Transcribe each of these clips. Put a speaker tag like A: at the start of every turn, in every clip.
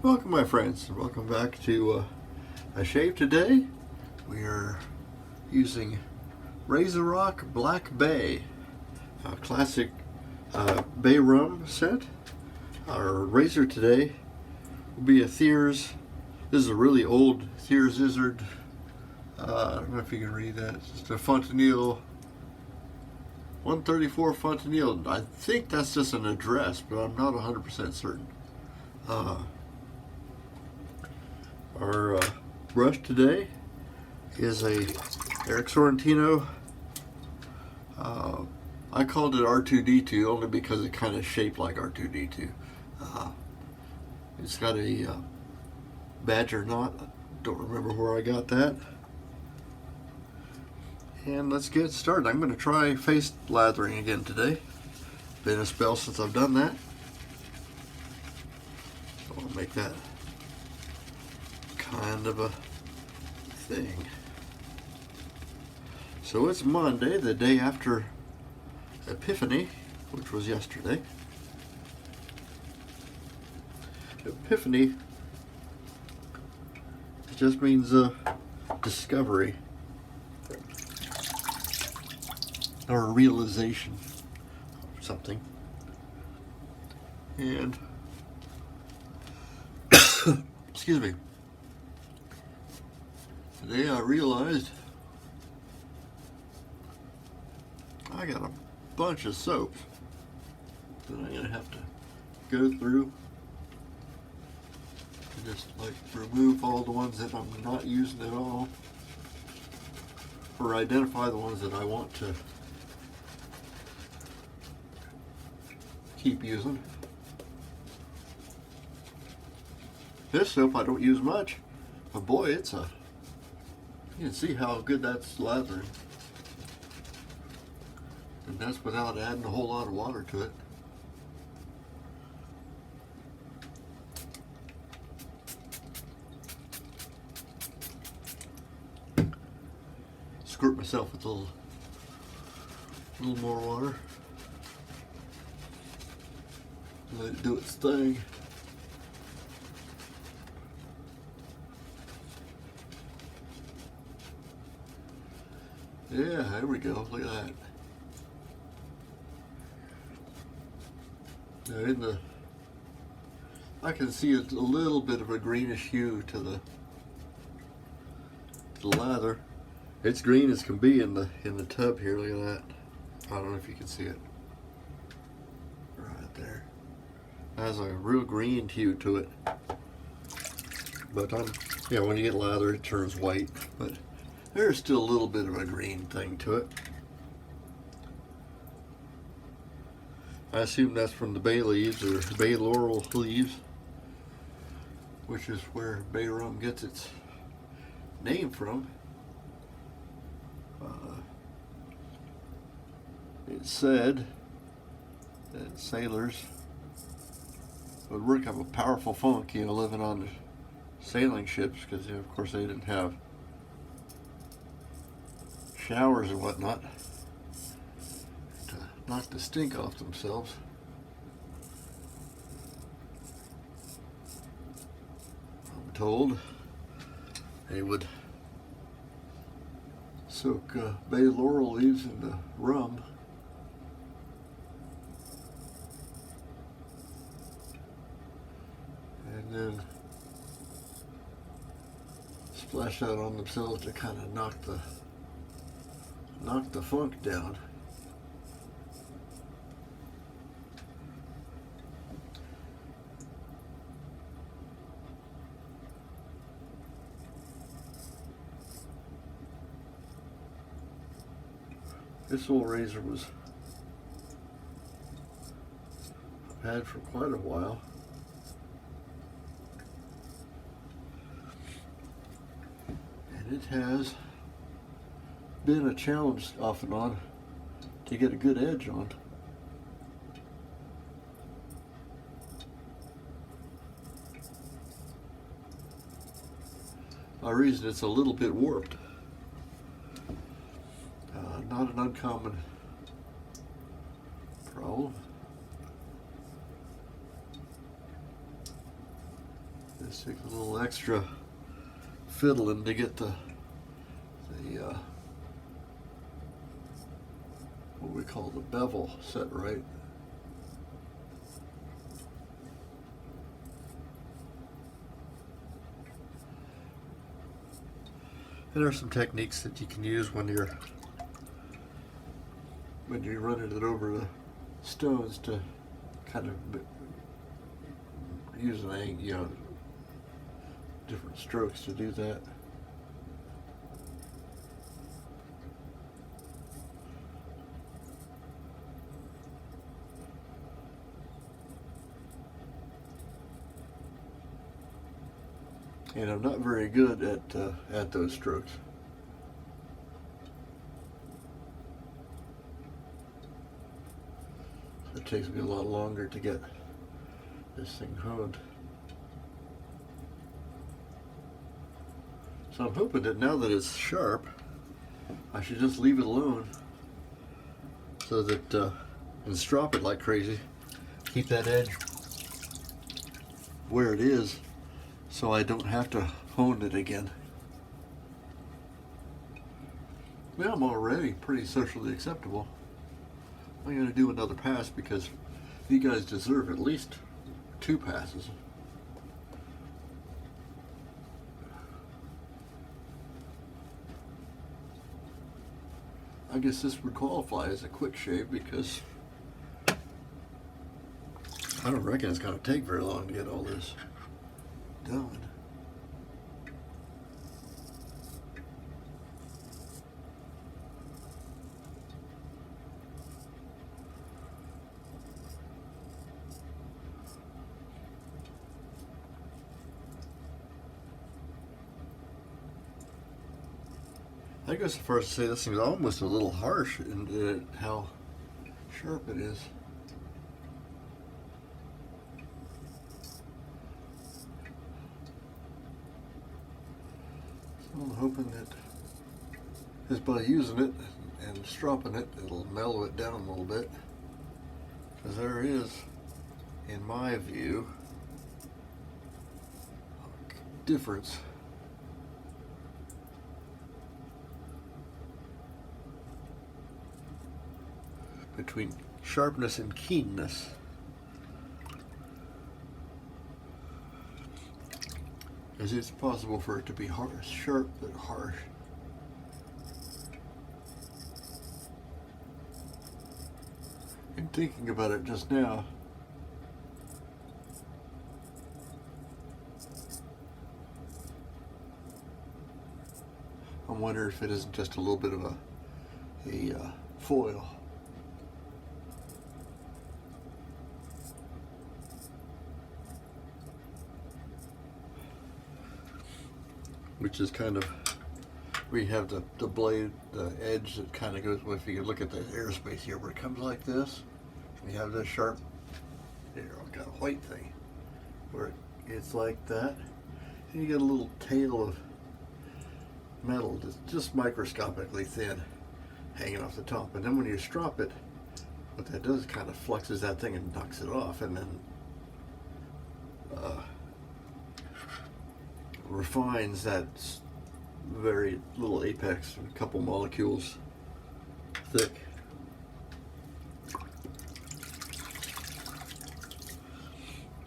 A: Welcome, my friends, and welcome back to a shave today. We are using Razor Rock Black Bay, a classic bay rum scent. Our razor today will be a Thiers. This is a really old Thiers Issard. I don't know if you can read that. It's just a Fontenille 134 Fontenille. I think that's just an address, but I'm not 100% certain. Our brush today is a Eric Sorrentino. I called it R2D2 only because it kind of shaped like R2D2. It's got a badger knot. Don't remember where I got that. And let's get started. I'm going to try face lathering again today. Been a spell since I've done that. So I'll make that kind of a thing. So it's Monday, the day after Epiphany, which was yesterday. Epiphany, it just means discovery or a realization of something. And excuse me. Today I realized I got a bunch of soaps that I'm gonna have to go through and just like remove all the ones that I'm not using at all, or identify the ones that I want to keep using. This soap I don't use much, but boy, you can see how good that's lathering. And that's without adding a whole lot of water to it. Squirt myself with a little more water. Let it do its thing. Yeah, there we go. Look at that. Now I can see a little bit of a greenish hue to the lather. It's green as can be in the tub here. Look at that. I don't know if you can see it. Right there. It has a real green hue to it. But when you get lather, it turns white. But there's still a little bit of a green thing to it. I assume that's from the bay leaves or bay laurel leaves, which is where bay rum gets its name from. It said that sailors would work up a powerful funk, living on the sailing ships, because of course they didn't have showers and whatnot to knock the stink off themselves. I'm told they would soak bay laurel leaves into rum and then splash that on themselves to kind of knock the funk down. This old razor was had for quite a while. And it has been a challenge off and on to get a good edge on. By reason it's a little bit warped. Not an uncommon problem. Just takes a little extra fiddling to get the what we call the bevel set right. And there are some techniques that you can use when you're running it over the stones to kind of use different strokes to do that. And I'm not very good at those strokes. It takes me a lot longer to get this thing honed. So I'm hoping that now that it's sharp, I should just leave it alone so that and strop it like crazy. Keep that edge where it is so I don't have to hone it again. Now I'm already pretty socially acceptable. I'm going to do another pass because you guys deserve at least 2 passes. I guess this would qualify as a quick shave because I don't reckon it's going to take very long to get all this done. I guess first to say this thing's almost a little harsh in how sharp it is. So I'm hoping that just by using it and stropping it, it'll mellow it down a little bit. Because there is, in my view, a difference between sharpness and keenness. As it's possible for it to be harsh, sharp but harsh. And thinking about it just now, I'm wondering if it isn't just a little bit of a foil. Which is kind of, we have the blade, the edge that kind of goes, well, if you look at the airspace here where it comes like this, we have this sharp, here, I've got a white thing, where it's like that, and you get a little tail of metal that's just microscopically thin hanging off the top. And then when you strop it, what that does is kind of fluxes that thing and knocks it off, and then refines that very little apex, a couple molecules thick.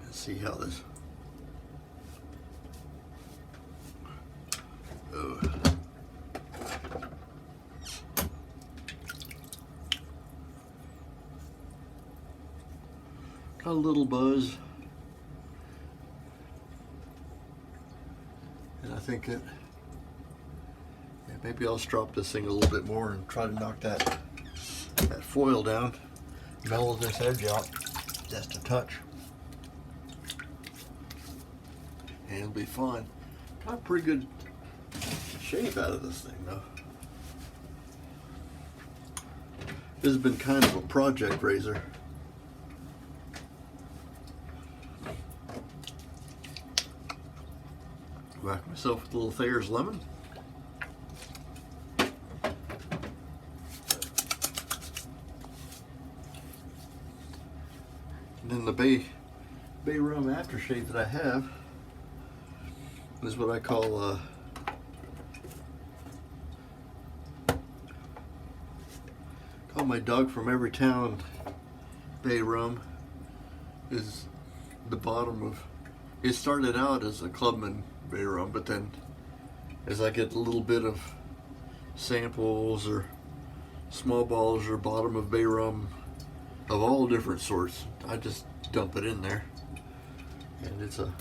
A: Let's see how this. Oh. Got a little buzz. And I think that maybe I'll strop this thing a little bit more and try to knock that foil down, mellow this edge out just a touch, and it'll be fine. Got a pretty good shape out of this thing though. This has been kind of a project razor. Whack myself with a little Thiers lemon. And then the bay rum aftershave that I have, This is what I call my dog from every town bay rum. Is the bottom of it. Started out as a Clubman bay rum, but then as I get a little bit of samples or small balls or bottom of bay rum of all different sorts, I just dump it in there, and it's the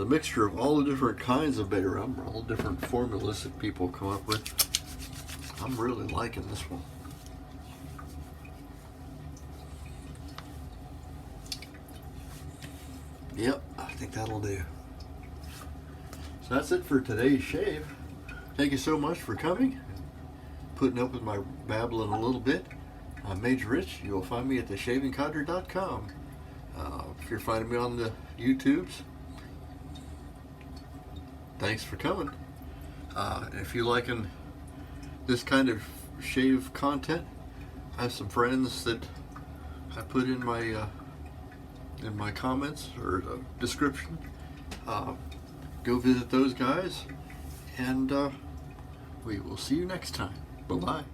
A: mixture of all the different kinds of bay rum, or all different formulas that people come up with. I'm really liking this one. Yep, I think that'll do. So that's it for today's shave. Thank you so much for coming, putting up with my babbling a little bit. I'm Major Rich. You'll find me at theshavingcodger.com. If you're finding me on the YouTubes, thanks for coming. If you're liking this kind of shave content, I have some friends that I put in my comments or description. Go visit those guys, and we will see you next time. Bye-bye.